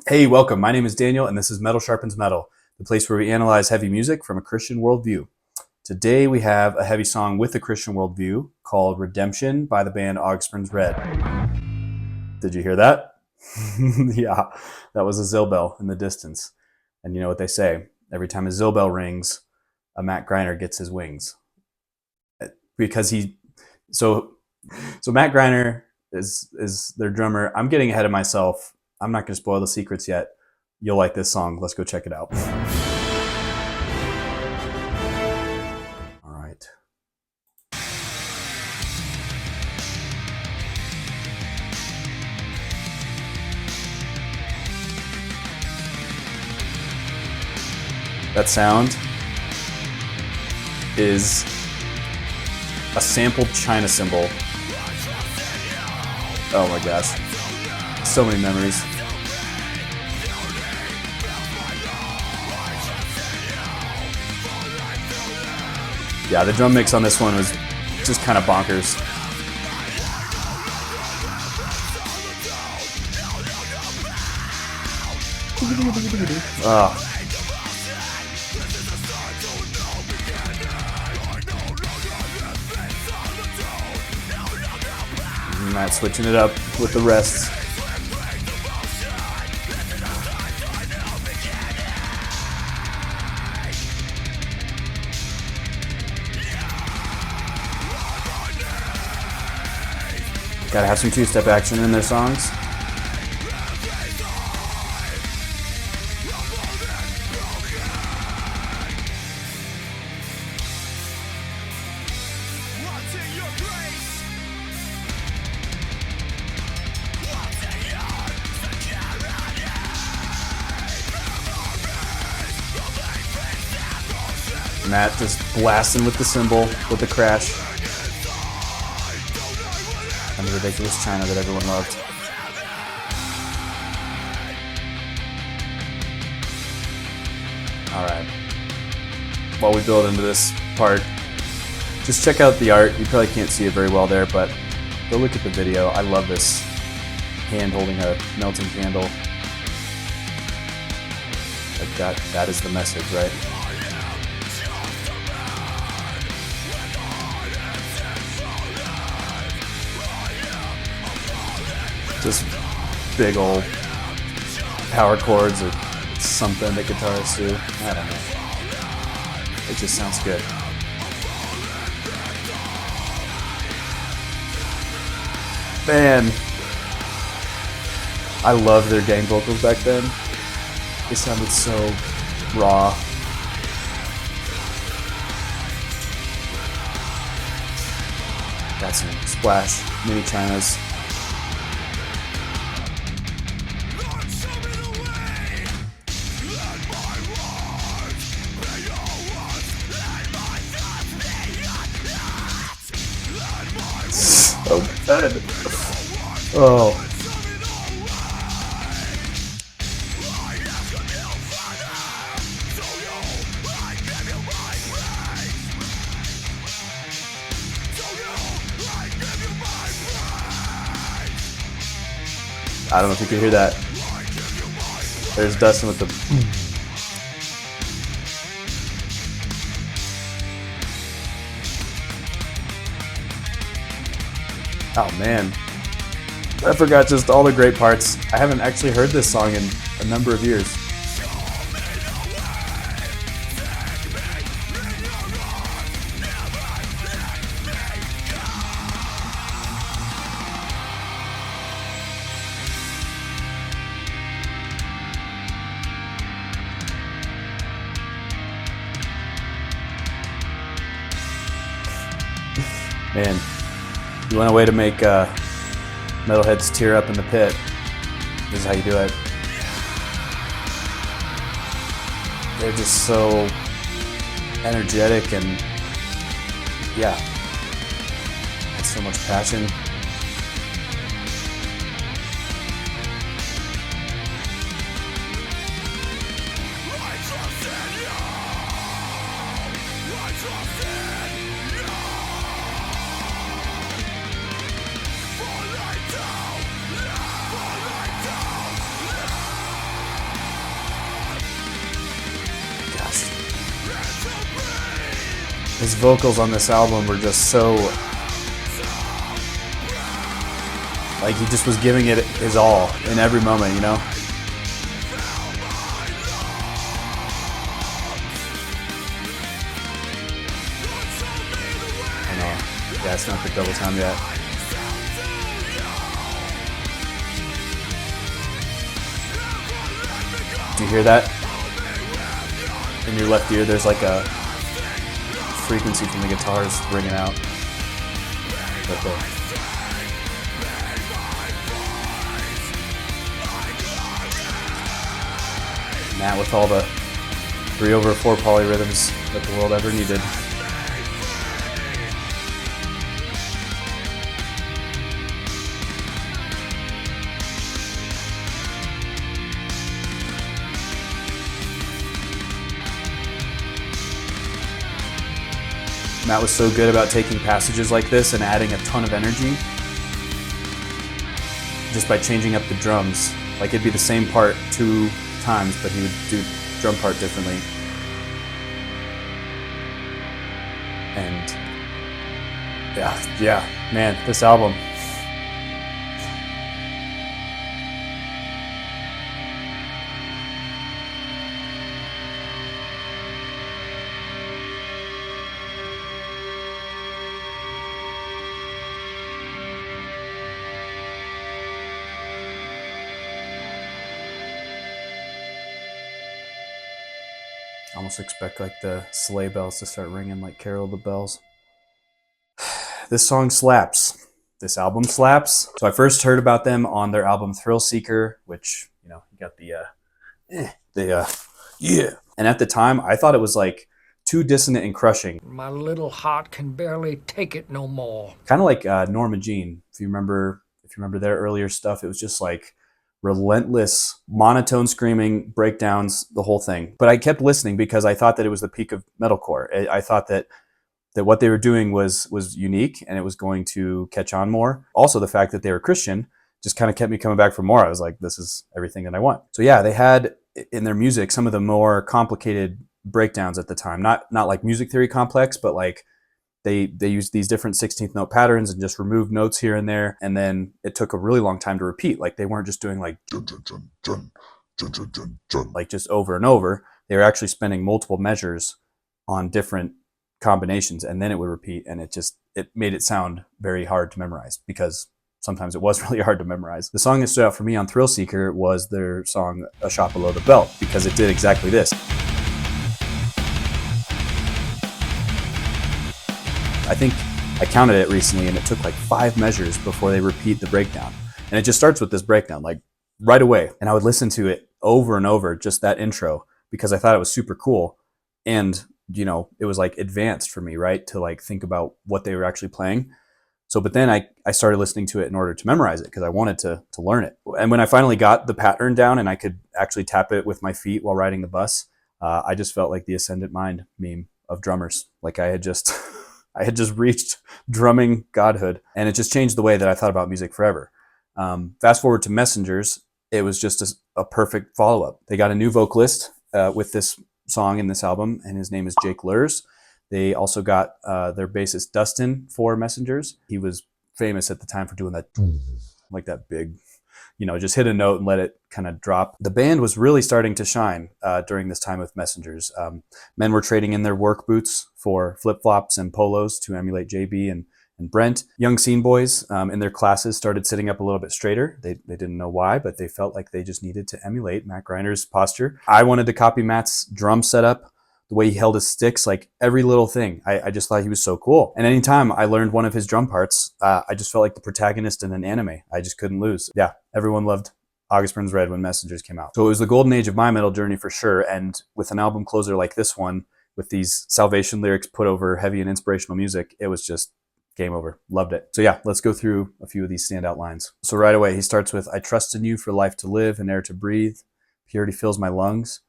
Hey, welcome. My name is Daniel, and this is Metal Sharpens Metal, the place where we analyze heavy music from a Christian worldview. Today we have a heavy song with a Christian worldview called Redemption by the band Augspurns Red. Did you hear that? Yeah, that was a Zill bell in the distance. And you know what they say, every time a Zill bell rings, a Matt Greiner gets his wings. Because so Matt Greiner is their drummer. I'm getting ahead of myself. I'm not going to spoil the secrets yet. You'll like this song. Let's go check it out. All right. That sound is a sampled China cymbal. Oh my gosh. So many memories. Yeah, the drum mix on this one was just kind of bonkers. Oh. Matt switching it up with the rests. Gotta have some two-step action in their songs. Matt just blasting with the cymbal, with the crash. And the ridiculous China that everyone loved. Alright. While we build into this part, just check out the art. You probably can't see it very well there, but go look at the video. I love this hand holding a melting candle. Like that is the message, right? Just big old power chords or something that guitarists do. I don't know. It just sounds good. Man, I loved their gang vocals back then. They sounded so raw. Got some splash mini Chinas. So good. Oh. I don't know if you can hear that. There's Dustin with the... Oh man, I forgot just all the great parts. I haven't actually heard this song in a number of years. Man. You want a way to make metalheads tear up in the pit? This is how you do it. They're just so energetic and yeah, had so much passion. His vocals on this album were just so, like, he just was giving it his all in every moment, you know? I know. Yeah, it's not the double time yet. Do you hear that? In your left ear, there's like a frequency from the guitars ringing out. Right there. And that with all the 3/4 polyrhythms that the world ever needed. Matt was so good about taking passages like this and adding a ton of energy just by changing up the drums. Like, it'd be the same part 2 times, but he would do drum part differently. And yeah, man, this album. I almost expect like the sleigh bells to start ringing like Carol the Bells. This song slaps. This album slaps. So I first heard about them on their album Thrill Seeker, which, you know, you got yeah. And at the time, I thought it was like too dissonant and crushing. My little heart can barely take it no more. Kind of like Norma Jean. If you remember their earlier stuff, it was just like relentless monotone screaming, breakdowns, the whole thing. But I kept listening because I thought that it was the peak of metalcore. I thought that what they were doing was unique and it was going to catch on more. Also, the fact that they were Christian just kind of kept me coming back for more. I was like, this is everything that I want. So yeah, they had in their music some of the more complicated breakdowns at the time. Not like music theory complex, but like they used these different 16th note patterns and just removed notes here and there. And then it took a really long time to repeat. Like, they weren't just doing like like just over and over. They were actually spending multiple measures on different combinations, and then it would repeat, and it made it sound very hard to memorize, because sometimes it was really hard to memorize. The song that stood out for me on Thrill Seeker was their song A Shot Below the Belt, because it did exactly this. I think I counted it recently, and it took like 5 measures before they repeat the breakdown. And it just starts with this breakdown, like right away. And I would listen to it over and over, just that intro, because I thought it was super cool. And, you know, it was like advanced for me, right? To like think about what they were actually playing. So, but then I started listening to it in order to memorize it, because I wanted to learn it. And when I finally got the pattern down and I could actually tap it with my feet while riding the bus, I just felt like the Ascendant Mind meme of drummers. Like I had just reached drumming godhood, and it just changed the way that I thought about music forever. Fast forward to Messengers, it was just a perfect follow-up. They got a new vocalist with this song in this album, and his name is Jake Lurs. They also got their bassist Dustin for Messengers. He was famous at the time for doing that, like that big, you know, just hit a note and let it kind of drop. The band was really starting to shine during this time with Messengers. Men were trading in their work boots for flip-flops and polos to emulate JB and Brent. Young scene boys in their classes started sitting up a little bit straighter. They didn't know why, but they felt like they just needed to emulate Matt Greiner's posture. I wanted to copy Matt's drum setup, the way he held his sticks, like every little thing. I just thought he was so cool. And anytime I learned one of his drum parts, I just felt like the protagonist in an anime. I just couldn't lose. Yeah, everyone loved August Burns Red when Messengers came out. So it was the golden age of my metal journey for sure. And with an album closer like this one, with these Salvation lyrics put over heavy and inspirational music, it was just game over. Loved it. So yeah, let's go through a few of these standout lines. So right away, he starts with, I trust in you for life to live and air to breathe. Purity fills my lungs.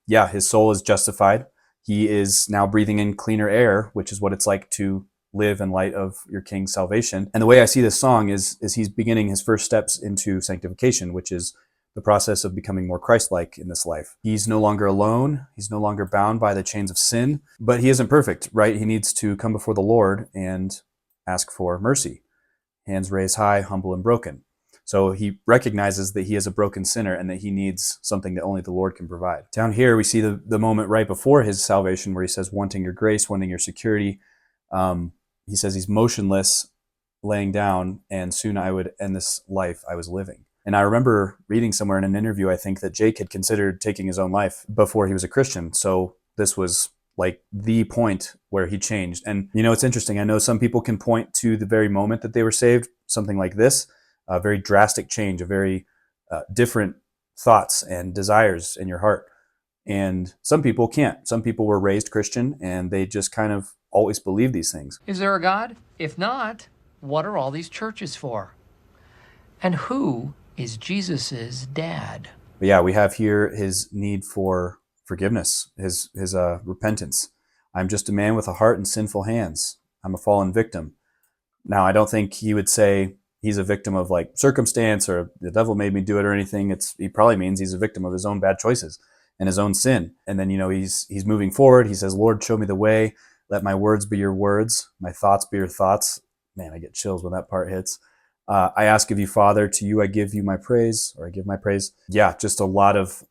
Yeah, his soul is justified. He is now breathing in cleaner air, which is what it's like to live in light of your King's salvation. And the way I see this song is he's beginning his first steps into sanctification, which is the process of becoming more Christ-like in this life. He's no longer alone. He's no longer bound by the chains of sin, but he isn't perfect, right? He needs to come before the Lord and ask for mercy. Hands raised high, humble and broken. So he recognizes that he is a broken sinner and that he needs something that only the Lord can provide. Down here, we see the moment right before his salvation where he says, wanting your grace, wanting your security. He says he's motionless, laying down, and soon I would end this life I was living. And I remember reading somewhere in an interview, I think, that Jake had considered taking his own life before he was a Christian. So this was like the point where he changed. And, you know, it's interesting. I know some people can point to the very moment that they were saved, something like this, a very drastic change, a very different thoughts and desires in your heart. And some people can't. Some people were raised Christian and they just kind of always believe these things. Is there a God? If not, what are all these churches for? And who is Jesus's dad? But yeah, we have here his need for forgiveness, his repentance. I'm just a man with a heart and sinful hands. I'm a fallen victim. Now, I don't think he would say he's a victim of like circumstance or the devil made me do it or anything. He probably means he's a victim of his own bad choices and his own sin. And then, you know, he's moving forward. He says, Lord, show me the way. Let my words be your words. My thoughts be your thoughts. Man, I get chills when that part hits. I ask of you, Father, to you I give you my praise, or I give my praise. Yeah, just a lot of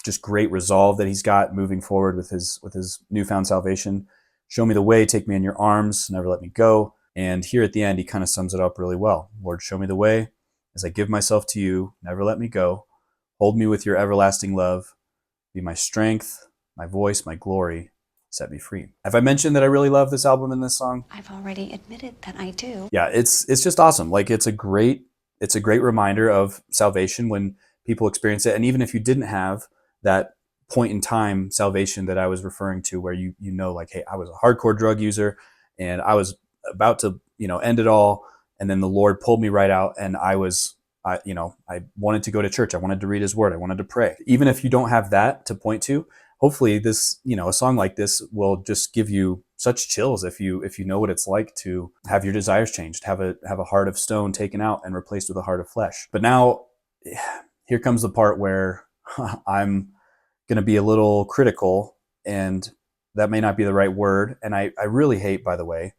just great resolve that he's got moving forward with his newfound salvation. Show me the way, take me in your arms, never let me go. And here at the end, he kind of sums it up really well. Lord, show me the way as I give myself to you, never let me go. Hold me with your everlasting love. Be my strength, my voice, my glory. Set me free. Have I mentioned that I really love this album and this song? I've already admitted that I do. Yeah, it's just awesome. Like it's a great reminder of salvation when people experience it. And even if you didn't have that point in time salvation that I was referring to, where you know, like, hey, I was a hardcore drug user and I was about to, you know, end it all. And then the Lord pulled me right out and I wanted to go to church. I wanted to read his word. I wanted to pray. Even if you don't have that to point to, hopefully this, you know, a song like this will just give you such chills if you know what it's like to have your desires changed, have a heart of stone taken out and replaced with a heart of flesh. But now here comes the part where I'm going to be a little critical, and that may not be the right word. And I really hate, by the way,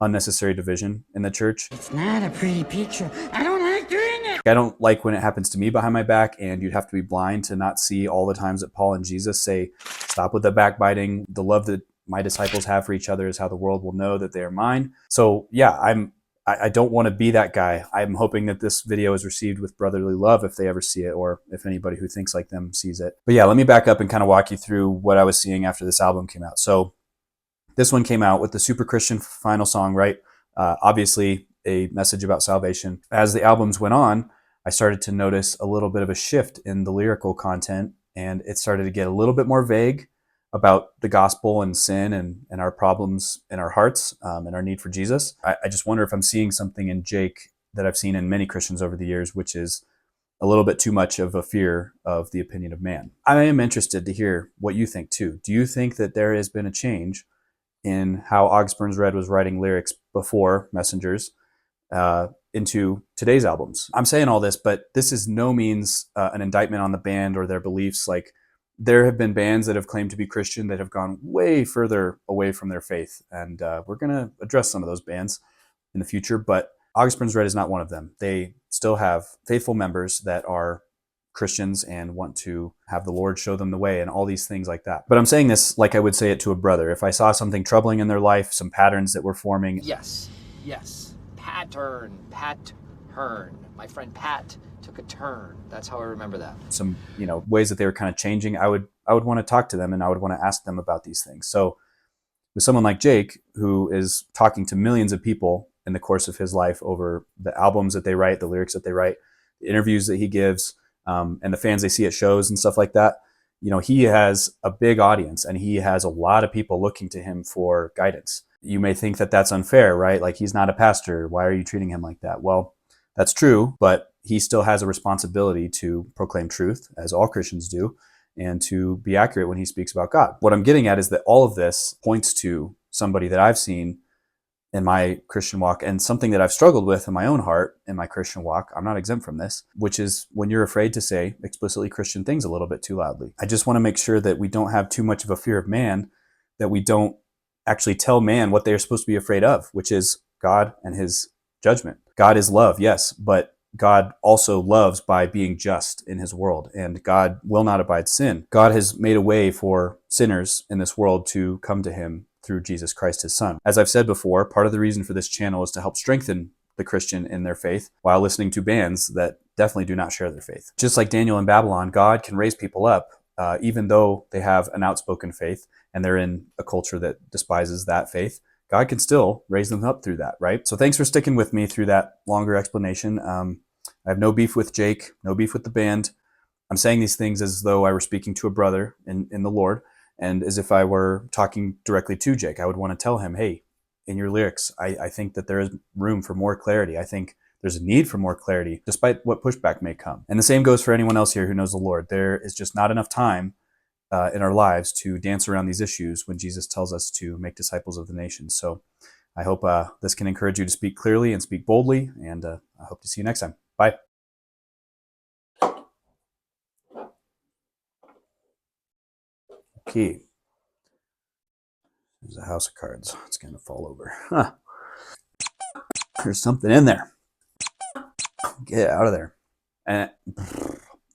unnecessary division in the church. It's not a pretty picture. I don't like doing it. I don't like when it happens to me behind my back, and you'd have to be blind to not see all the times that Paul and Jesus say, stop with the backbiting. The love that my disciples have for each other is how the world will know that they are mine. So yeah, I don't want to be that guy. I'm hoping that this video is received with brotherly love if they ever see it, or if anybody who thinks like them sees it. But yeah, let me back up and kind of walk you through what I was seeing after this album came out. So this one came out with the super Christian final song, right? Obviously a message about salvation. As the albums went on, I started to notice a little bit of a shift in the lyrical content, and it started to get a little bit more vague about the gospel and sin and our problems in our hearts and our need for Jesus. I just wonder if I'm seeing something in Jake that I've seen in many Christians over the years, which is a little bit too much of a fear of the opinion of man. I am interested to hear what you think too. Do you think that there has been a change in how Ogburns Red was writing lyrics before Messengers into today's albums? I'm saying all this, but this is no means an indictment on the band or their beliefs. Like, there have been bands that have claimed to be Christian that have gone way further away from their faith. And we're going to address some of those bands in the future, but Ogburns Red is not one of them. They still have faithful members that are Christians and want to have the Lord show them the way and all these things like that. But I'm saying this like I would say it to a brother. If I saw something troubling in their life, some patterns that were forming. Yes. Pattern. My friend Pat took a turn. That's how I remember that. Some, ways that they were kind of changing. I would want to talk to them and I would want to ask them about these things. So with someone like Jake, who is talking to millions of people in the course of his life over the albums that they write, the lyrics that they write, the interviews that he gives, and the fans they see at shows and stuff like that, he has a big audience and he has a lot of people looking to him for guidance. You may think that that's unfair, right? Like, he's not a pastor. Why are you treating him like that? Well, that's true, but he still has a responsibility to proclaim truth, as all Christians do, and to be accurate when he speaks about God. What I'm getting at is that all of this points to somebody that I've seen in my Christian walk, and something that I've struggled with in my own heart in my Christian walk. I'm not exempt from this, which is when you're afraid to say explicitly Christian things a little bit too loudly. I just want to make sure that we don't have too much of a fear of man, that we don't actually tell man what they're supposed to be afraid of, which is God and his judgment. God is love, yes, but God also loves by being just in his world, and God will not abide sin. God has made a way for sinners in this world to come to him through Jesus Christ, his son. As I've said before, part of the reason for this channel is to help strengthen the Christian in their faith while listening to bands that definitely do not share their faith. Just like Daniel in Babylon, God can raise people up even though they have an outspoken faith and they're in a culture that despises that faith. God can still raise them up through that, right? So thanks for sticking with me through that longer explanation. I have no beef with Jake, no beef with the band. I'm saying these things as though I were speaking to a brother in the Lord, and as if I were talking directly to Jake. I would want to tell him, hey, in your lyrics, I think that there is room for more clarity. I think there's a need for more clarity, despite what pushback may come. And the same goes for anyone else here who knows the Lord. There is just not enough time in our lives to dance around these issues when Jesus tells us to make disciples of the nations. So I hope this can encourage you to speak clearly and speak boldly, and I hope to see you next time. Bye. Okay. There's a house of cards. It's going to fall over. Huh. There's something in there. Get out of there. And